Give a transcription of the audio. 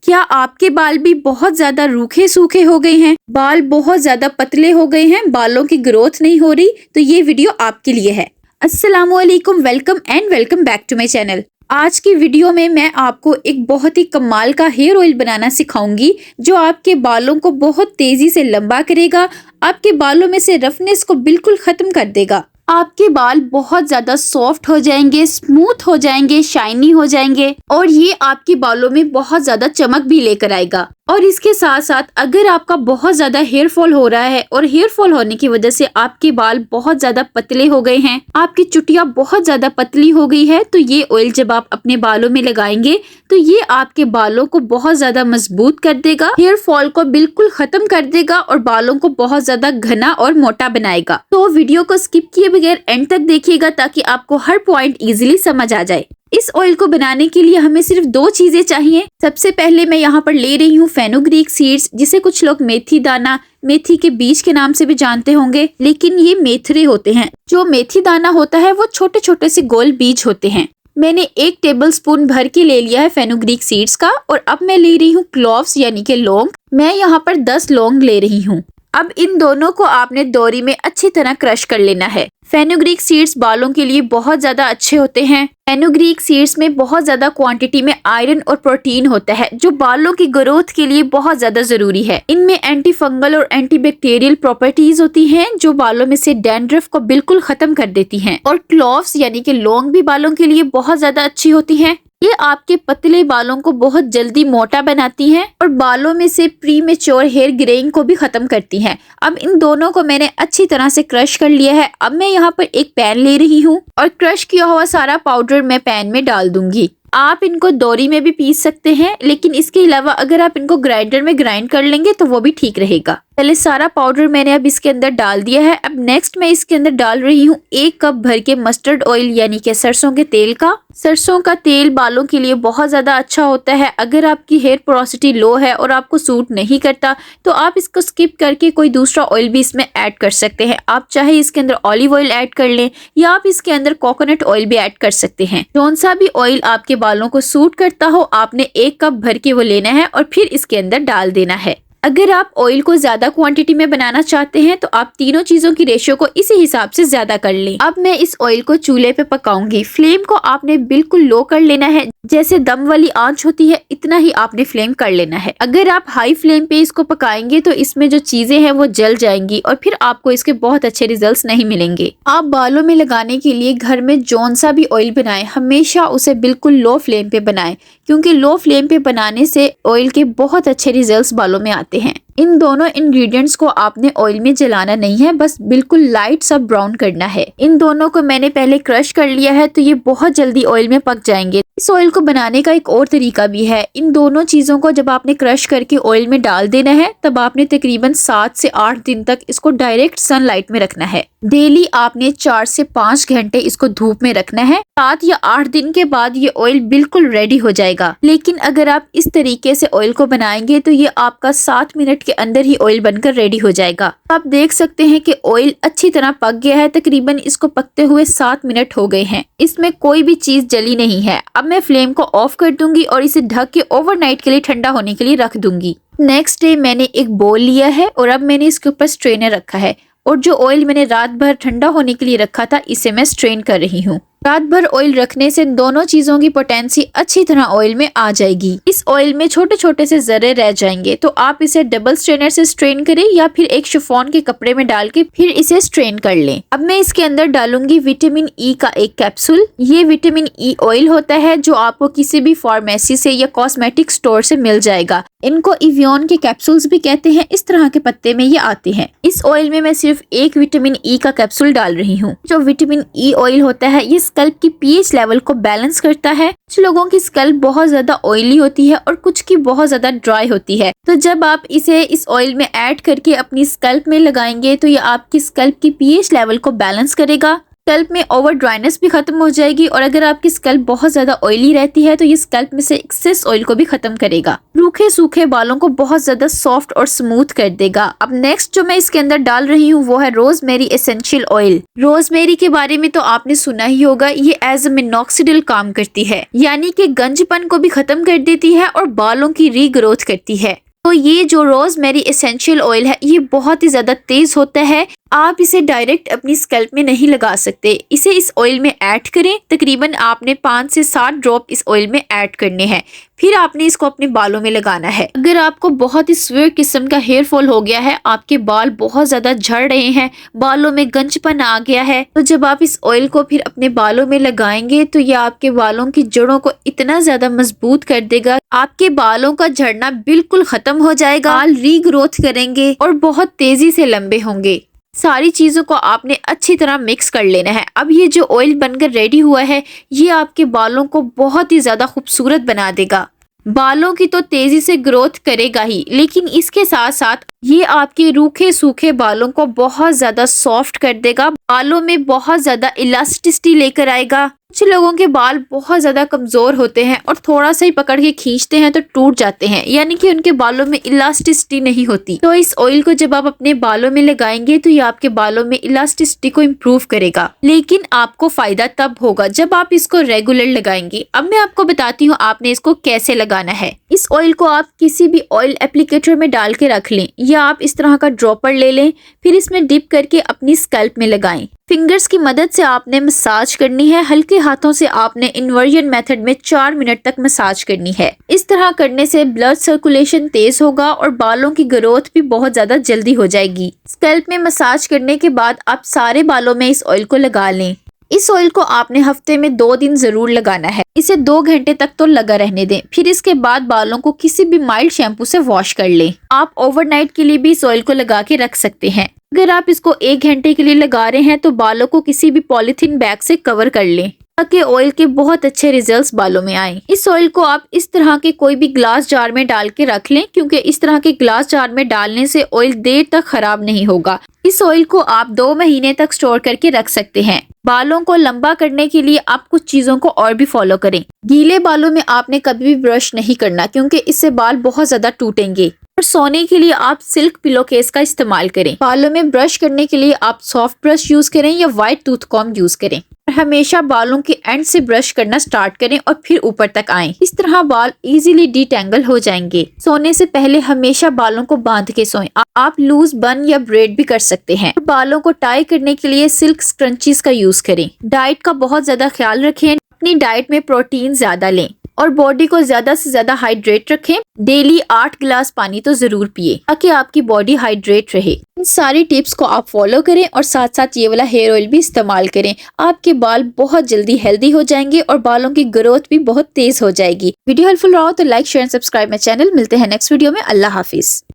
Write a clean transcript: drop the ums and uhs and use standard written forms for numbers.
क्या आपके बाल भी बहुत ज्यादा रूखे सूखे हो गए हैं? बाल बहुत ज्यादा पतले हो गए हैं, बालों की ग्रोथ नहीं हो रही? तो ये वीडियो आपके लिए है। अस्सलामुअलैकुम, welcome back to my channel. आज की वीडियो में मैं आपको एक बहुत ही कमाल का हेयर ऑयल बनाना सिखाऊंगी जो आपके बालों को बहुत तेजी से लंबा करेगा, आपके बालों में से रफनेस को बिल्कुल खत्म कर देगा। आपके बाल बहुत ज्यादा सॉफ्ट हो जाएंगे, स्मूथ हो जाएंगे, शाइनी हो जाएंगे और ये आपके बालों में बहुत ज्यादा चमक भी लेकर आएगा। और इसके साथ साथ अगर आपका बहुत ज्यादा हेयर फॉल हो रहा है और हेयर फॉल होने की वजह से आपके बाल बहुत ज्यादा पतले हो गए हैं, आपकी चुटिया बहुत ज्यादा पतली हो गई है, तो ये ऑयल जब आप अपने बालों में लगाएंगे तो ये आपके बालों को बहुत ज्यादा मजबूत कर देगा, हेयर फॉल को बिल्कुल खत्म कर देगा और बालों को बहुत ज्यादा घना और मोटा बनाएगा। तो वीडियो को स्किप किए बगैर एंड तक देखिएगा ताकि आपको हर पॉइंट इजीली समझ आ जाए। इस ऑयल को बनाने के लिए हमें सिर्फ 2 चीजें चाहिए। सबसे पहले मैं यहाँ पर ले रही हूँ फेनुग्रीक सीड्स, जिसे कुछ लोग मेथी दाना, मेथी के बीज के नाम से भी जानते होंगे, लेकिन ये मेथरे होते हैं। जो मेथी दाना होता है वो छोटे छोटे से गोल बीज होते हैं। मैंने 1 टेबलस्पून भर के ले लिया है फेनुग्रीक सीड्स का। और अब मैं ले रही हूँ क्लोव्स यानी कि लौंग। मैं यहाँ पर 10 लौंग ले रही हूँ। अब इन दोनों को आपने दोरी में अच्छी तरह क्रश कर लेना है। फेनुग्रीक सीड्स बालों के लिए बहुत ज्यादा अच्छे होते हैं। फेनुग्रीक सीड्स में बहुत ज्यादा क्वांटिटी में आयरन और प्रोटीन होता है जो बालों की ग्रोथ के लिए बहुत ज्यादा जरूरी है। इनमें एंटी फंगल और एंटीबैक्टीरियल प्रॉपर्टीज होती हैं जो बालों में से डैंड्रफ को बिल्कुल खत्म कर देती हैं। और क्लोव्स यानी कि लौंग भी बालों के लिए बहुत ज्यादा अच्छी होती हैं। ये आपके पतले बालों को बहुत जल्दी मोटा बनाती हैं और बालों में से प्रीमेच्योर हेयर ग्रेइंग को भी खत्म करती हैं। अब इन दोनों को मैंने अच्छी तरह से क्रश कर लिया है। अब मैं यहाँ पर एक पैन ले रही हूँ और क्रश किया हुआ सारा पाउडर मैं पैन में डाल दूंगी। आप इनको दोरी में भी पीस सकते हैं, लेकिन इसके अलावा अगर आप इनको ग्राइंडर में ग्राइंड कर लेंगे तो वो भी ठीक रहेगा। पहले सारा पाउडर मैंने अब इसके अंदर डाल दिया है। अब नेक्स्ट मैं इसके अंदर डाल रही हूँ 1 कप भर के मस्टर्ड ऑयल यानी कि सरसों के तेल का। सरसों का तेल बालों के लिए बहुत ज्यादा अच्छा होता है। अगर आपकी हेयर पोरोसिटी लो है और आपको सूट नहीं करता तो आप इसको स्किप करके कोई दूसरा ऑयल भी इसमें ऐड कर सकते हैं। आप चाहे इसके अंदर ऑलिव ऑयल ऐड कर लें या आप इसके अंदर कोकोनट ऑयल भी ऐड कर सकते हैं। कौन सा भी ऑयल आपके बालों को सूट करता हो आपने 1 कप भर के वो लेना है और फिर इसके अंदर डाल देना है। अगर आप ऑयल को ज्यादा क्वांटिटी में बनाना चाहते हैं तो आप तीनों चीजों की रेशियो को इसी हिसाब से ज्यादा कर लें। अब मैं इस ऑयल को चूल्हे पे पकाऊंगी। फ्लेम को आपने बिल्कुल लो कर लेना है, जैसे दम वाली आंच होती है इतना ही आपने फ्लेम कर लेना है। अगर आप हाई फ्लेम पे इसको पकाएंगे तो इसमें जो चीजें हैं वो जल जाएंगी और फिर आपको इसके बहुत अच्छे रिजल्ट्स नहीं मिलेंगे। आप बालों में लगाने के लिए घर में जौन सा भी ऑयल बनाएं हमेशा उसे बिल्कुल लो फ्लेम पे बनाएं, क्योंकि लो फ्लेम पे बनाने से ऑयल के बहुत अच्छे रिजल्ट्स बालों में आते हैं। इन दोनों इंग्रेडिएंट्स को आपने ऑयल में जलाना नहीं है, बस बिल्कुल लाइट सा ब्राउन करना है। इन दोनों को मैंने पहले क्रश कर लिया है तो ये बहुत जल्दी ऑयल में पक जाएंगे। इस ऑयल को बनाने का एक और तरीका भी है। इन दोनों चीजों को जब आपने क्रश करके ऑयल में डाल देना है तब आपने तकरीबन 7 से 8 दिन तक इसको डायरेक्ट सनलाइट में रखना है। डेली आपने 4 से 5 घंटे इसको धूप में रखना है। 7 या 8 दिन के बाद ये ऑयल बिल्कुल रेडी हो जाएगा। लेकिन अगर आप इस तरीके से ऑयल को बनाएंगे तो ये आपका 7 मिनट के अंदर ही ऑयल बनकर रेडी हो जाएगा। आप देख सकते हैं कि ऑयल अच्छी तरह पक गया है। तकरीबन इसको पकते हुए 7 मिनट हो गए हैं। इसमें कोई भी चीज जली नहीं है। अब मैं फ्लेम को ऑफ कर दूंगी और इसे ढक के ओवरनाइट के लिए ठंडा होने के लिए रख दूंगी। नेक्स्ट डे मैंने एक बोल लिया है और अब मैंने इसके ऊपर स्ट्रेनर रखा है और जो ऑयल मैंने रात भर ठंडा होने के लिए रखा था इसे मैं स्ट्रेन कर रही हूँ। रात भर ऑयल रखने से दोनों चीजों की पोटेंसी अच्छी तरह ऑयल में आ जाएगी। इस ऑयल में छोटे छोटे से जर्रे रह जाएंगे तो आप इसे डबल स्ट्रेनर से स्ट्रेन करें या फिर एक शिफॉन के कपड़े में डाल के फिर इसे स्ट्रेन कर लें। अब मैं इसके अंदर डालूंगी विटामिन ई का एक कैप्सूल। ये विटामिन ई ऑयल होता है जो आपको किसी भी फार्मेसी से या कॉस्मेटिक स्टोर से मिल जाएगा। इनको इवियन के कैप्सूल्स भी कहते हैं। इस तरह के पत्ते में ये आते हैं। इस ऑयल में मैं सिर्फ 1 विटामिन ई का कैप्सूल डाल रही हूँ। जो विटामिन ई ऑयल होता है ये स्कल्प की पीएच लेवल को बैलेंस करता है। कुछ लोगों की स्कल्प बहुत ज्यादा ऑयली होती है और कुछ की बहुत ज्यादा ड्राई होती है, तो जब आप इसे इस ऑयल में ऐड करके अपनी स्कल्प में लगाएंगे तो ये आपकी स्कल्प की पीएच लेवल को बैलेंस करेगा। स्कल्प में ओवर ड्राइनेस भी खत्म हो जाएगी और अगर आपकी स्कल्प बहुत ज्यादा ऑयली रहती है तो ये स्कल्प में से एक्सेस ऑयल को भी खत्म करेगा। रूखे सूखे बालों को बहुत ज्यादा सॉफ्ट और स्मूथ कर देगा। अब नेक्स्ट जो मैं इसके अंदर डाल रही हूँ वो है रोजमेरी एसेंशियल ऑयल। रोजमेरी के बारे में तो आपने सुना ही होगा, ये एज अ मिनॉक्सिडिल काम करती है, यानी कि गंजपन को भी खत्म कर देती है और बालों की रीग्रोथ करती है। तो ये जो रोजमेरी एसेंशियल ऑयल है ये बहुत ही ज्यादा तेज होता है। आप इसे डायरेक्ट अपनी स्कल्प में नहीं लगा सकते, इसे इस ऑयल में ऐड करें। तकरीबन आपने 5 से 7 ड्रॉप इस ऑयल में ऐड करने हैं, फिर आपने इसको अपने बालों में लगाना है। अगर आपको बहुत ही सीवियर किस्म का हेयर फॉल हो गया है, आपके बाल बहुत ज्यादा झड़ रहे हैं, बालों में गंजपन आ गया है, तो जब आप इस ऑयल को फिर अपने बालों में लगाएंगे तो ये आपके बालों की जड़ों को इतना ज्यादा मजबूत कर देगा, आपके बालों का झड़ना बिल्कुल खत्म हो जाएगा, बाल रीग्रोथ करेंगे और बहुत तेजी से लंबे होंगे। सारी चीजों को आपने अच्छी तरह मिक्स कर लेना है। अब ये जो ऑयल बनकर रेडी हुआ है ये आपके बालों को बहुत ही ज्यादा खूबसूरत बना देगा। बालों की तो तेजी से ग्रोथ करेगा ही, लेकिन इसके साथ साथ ये आपके रूखे सूखे बालों को बहुत ज्यादा सॉफ्ट कर देगा, बालों में बहुत ज्यादा इलास्टिसिटी लेकर आएगा। कुछ लोगों के बाल बहुत ज्यादा कमजोर होते हैं और थोड़ा सा ही पकड़ के खींचते हैं तो टूट जाते हैं, यानी कि उनके बालों में इलास्टिसिटी नहीं होती। तो इस ऑयल को जब आप अपने बालों में लगाएंगे तो ये आपके बालों में इलास्टिसिटी को इम्प्रूव करेगा, लेकिन आपको फायदा तब होगा जब आप इसको रेगुलर लगाएंगे। अब मैं आपको बताती हूँ आपने इसको कैसे लगाना है। इस ऑयल को आप किसी भी ऑयल एप्लीकेटर में डाल के रख लें या आप इस तरह का ड्रॉपर ले लें, फिर इसमें डिप करके अपनी स्कल्प में लगाएं। फिंगर्स की मदद से आपने मसाज करनी है, हल्के हाथों से आपने इन्वर्जन मेथड में 4 मिनट तक मसाज करनी है। इस तरह करने से ब्लड सर्कुलेशन तेज होगा और बालों की ग्रोथ भी बहुत ज्यादा जल्दी हो जाएगी। स्कल्प में मसाज करने के बाद आप सारे बालों में इस ऑयल को लगा लें। इस ऑयल को आपने हफ्ते में 2 दिन जरूर लगाना है, इसे 2 घंटे तक तो लगा रहने दें। फिर इसके बाद बालों को किसी भी माइल्ड शैम्पू से वॉश कर लें। आप ओवरनाइट के लिए भी इस ऑयल को लगा के रख सकते हैं। अगर आप इसको 1 घंटे के लिए लगा रहे हैं तो बालों को किसी भी पॉलिथीन बैग से कवर कर लें ताकि ऑयल के बहुत अच्छे रिजल्ट्स बालों में आए। इस ऑयल को आप इस तरह के कोई भी ग्लास जार में डाल के रख लें, क्योंकि इस तरह के ग्लास जार में डालने से ऑयल देर तक खराब नहीं होगा। इस ऑयल को आप 2 महीने तक स्टोर करके रख सकते हैं। बालों को लंबा करने के लिए आप कुछ चीजों को और भी फॉलो करें। गीले बालों में आपने कभी भी ब्रश नहीं करना, क्योंकि इससे बाल बहुत ज्यादा टूटेंगे। और सोने के लिए आप सिल्क पिलो केस का इस्तेमाल करें। बालों में ब्रश करने के लिए आप सॉफ्ट ब्रश यूज करें या व्हाइट टूथ कॉम्ब यूज करें। हमेशा बालों के एंड से ब्रश करना स्टार्ट करें और फिर ऊपर तक आएं। इस तरह बाल इजीली डिटेंगल हो जाएंगे। सोने से पहले हमेशा बालों को बांध के सोएं। आप लूज बन या ब्रेड भी कर सकते हैं। बालों को टाई करने के लिए सिल्क स्क्रंचीज का यूज करें। डाइट का बहुत ज्यादा ख्याल रखें। अपनी डाइट में प्रोटीन ज्यादा लें और बॉडी को ज्यादा से ज्यादा हाइड्रेट रखें। डेली 8 गिलास पानी तो जरूर पिए ताकि आपकी बॉडी हाइड्रेट रहे। इन सारी टिप्स को आप फॉलो करें और साथ साथ ये वाला हेयर ऑयल भी इस्तेमाल करें। आपके बाल बहुत जल्दी हेल्दी हो जाएंगे और बालों की ग्रोथ भी बहुत तेज हो जाएगी। वीडियो हेल्पफुल रहा हो तो like share and subscribe my channel. मिलते हैं नेक्स्ट वीडियो में। अल्लाह हाफिज।